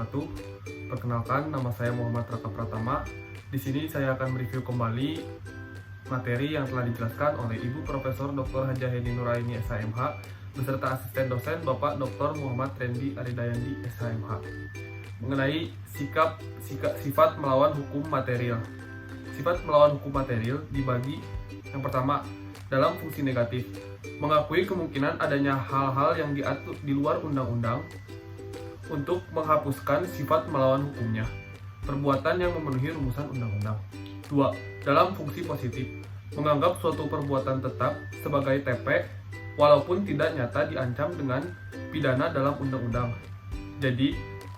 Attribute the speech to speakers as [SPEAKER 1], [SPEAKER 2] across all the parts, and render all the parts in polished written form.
[SPEAKER 1] wabarakatuh. Perkenalkan, nama saya Muhammad Raka Pratama. Di sini saya akan mereview kembali materi yang telah dijelaskan oleh Ibu Profesor Dr. Hajah Heni Nuraini SHMH beserta asisten dosen Bapak Dr. Muhammad Rendi Aridayandi SHMH mengenai sifat melawan hukum material. Sifat melawan hukum material dibagi yang pertama dalam fungsi negatif, mengakui kemungkinan adanya hal-hal yang diatur di luar undang-undang untuk menghapuskan sifat melawan hukumnya, perbuatan yang memenuhi rumusan undang-undang. 2. Dalam fungsi positif, menganggap suatu perbuatan tetap sebagai TP walaupun tidak nyata diancam dengan pidana dalam undang-undang. Jadi,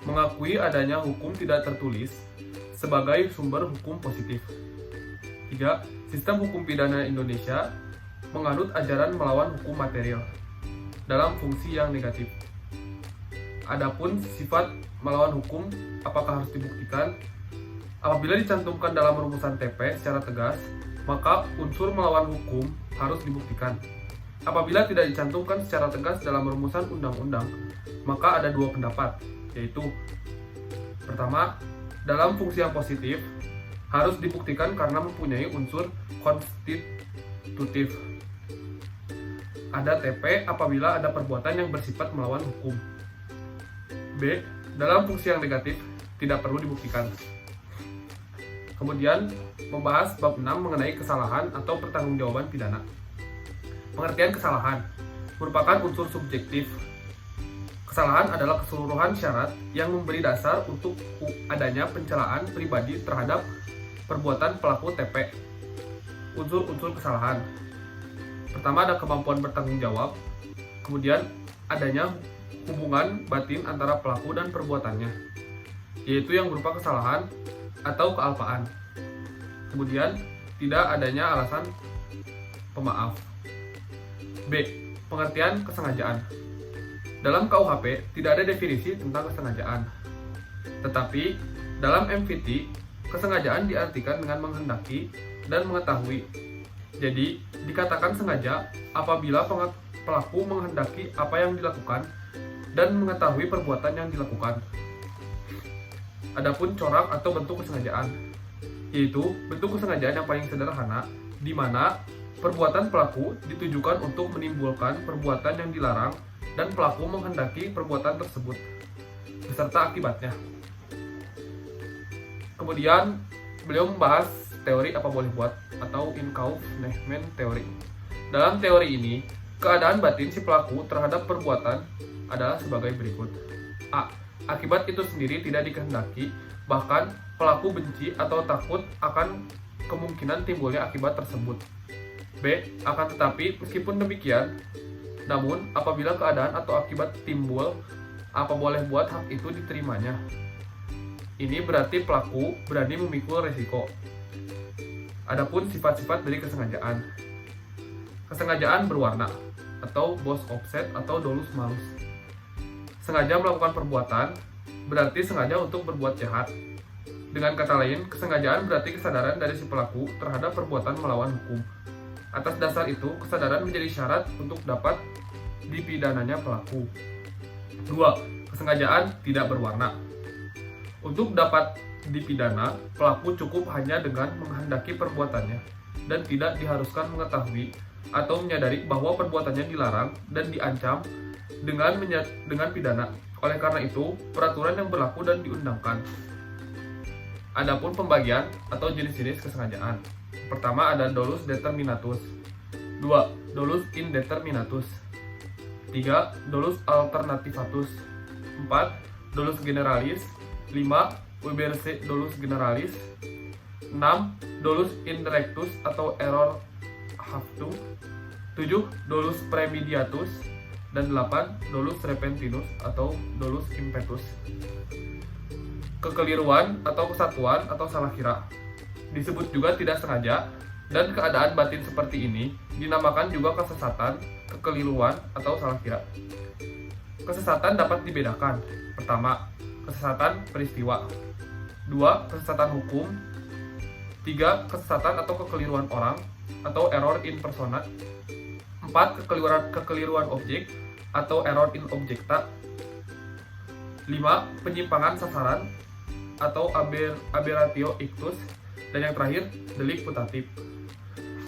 [SPEAKER 1] mengakui adanya hukum tidak tertulis sebagai sumber hukum positif. 3. Sistem hukum pidana Indonesia menganut ajaran melawan hukum material dalam fungsi yang negatif. Adapun sifat melawan hukum apakah harus dibuktikan? Apabila dicantumkan dalam rumusan TP secara tegas, maka unsur melawan hukum harus dibuktikan. Apabila tidak dicantumkan secara tegas dalam rumusan undang-undang, maka ada dua pendapat, yaitu pertama, dalam fungsi yang positif harus dibuktikan karena mempunyai unsur konstitutif. Ada TP apabila ada perbuatan yang bersifat melawan hukum. B. Dalam fungsi yang negatif tidak perlu dibuktikan. Kemudian membahas bab 6 mengenai kesalahan atau pertanggungjawaban pidana. Pengertian kesalahan merupakan unsur subjektif. Kesalahan adalah keseluruhan syarat yang memberi dasar untuk adanya pencelaan pribadi terhadap perbuatan pelaku TP. Unsur-unsur kesalahan. Pertama ada kemampuan bertanggung jawab, kemudian adanya hubungan batin antara pelaku dan perbuatannya, yaitu yang berupa kesalahan atau kealpaan. Kemudian tidak adanya alasan pemaaf. B. Pengertian kesengajaan. Dalam KUHP tidak ada definisi tentang kesengajaan. Tetapi dalam MVT, kesengajaan diartikan dengan menghendaki dan mengetahui. Jadi, dikatakan sengaja apabila pelaku menghendaki apa yang dilakukan dan mengetahui perbuatan yang dilakukan. Adapun corak atau bentuk kesengajaan, yaitu bentuk kesengajaan yang paling sederhana, di mana perbuatan pelaku ditujukan untuk menimbulkan perbuatan yang dilarang dan pelaku menghendaki perbuatan tersebut, beserta akibatnya. Kemudian, beliau membahas teori apa boleh buat atau inkaufnement teori. Dalam teori ini, keadaan batin si pelaku terhadap perbuatan adalah sebagai berikut. A. Akibat itu sendiri tidak dikehendaki, bahkan pelaku benci atau takut akan kemungkinan timbulnya akibat tersebut. B. Akan tetapi, meskipun demikian, namun apabila keadaan atau akibat timbul, apa boleh buat hak itu diterimanya. Ini berarti pelaku berani memikul resiko. Adapun sifat-sifat dari kesengajaan. Kesengajaan berwarna atau both offset atau dolus malus. Sengaja melakukan perbuatan berarti sengaja untuk berbuat jahat. Dengan kata lain, kesengajaan berarti kesadaran dari si pelaku terhadap perbuatan melawan hukum. Atas dasar itu, kesadaran menjadi syarat untuk dapat dipidananya pelaku. 2. Kesengajaan tidak berwarna. Untuk dapat dipidana, pelaku cukup hanya dengan menghendaki perbuatannya dan tidak diharuskan mengetahui atau menyadari bahwa perbuatannya dilarang dan diancam dengan pidana. Oleh karena itu, peraturan yang berlaku dan diundangkan. Adapun pembagian atau jenis-jenis kesengajaan. Pertama ada dolus determinatus. 2. Dolus indeterminatus. 3. Dolus alternativatus. 4. Dolus generalis. 5. Uberse dolus generalis. 6. Dolus indirectus atau error haftung. 7. Dolus premediatus. Dan 8. Dolus repentinus atau dolus impetus. Kekeliruan atau kesatuan atau salah kira. Disebut juga tidak sengaja, dan keadaan batin seperti ini dinamakan juga kesesatan, kekeliruan atau salah kira. Kesesatan dapat dibedakan. Pertama, kesesatan peristiwa. 2. Kesesatan hukum. 3. Kesesatan atau kekeliruan orang atau error in persona. 4. Kekeliruan objek atau error in objecta. 5. Penyimpangan sasaran atau aberratio ictus. Dan yang terakhir, delik putatif.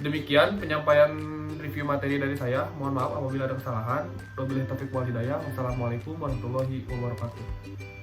[SPEAKER 1] Demikian penyampaian review materi dari saya. Mohon maaf apabila ada kesalahan. Wabillahi taufiq wal hidayah. Wassalamualaikum warahmatullahi wabarakatuh.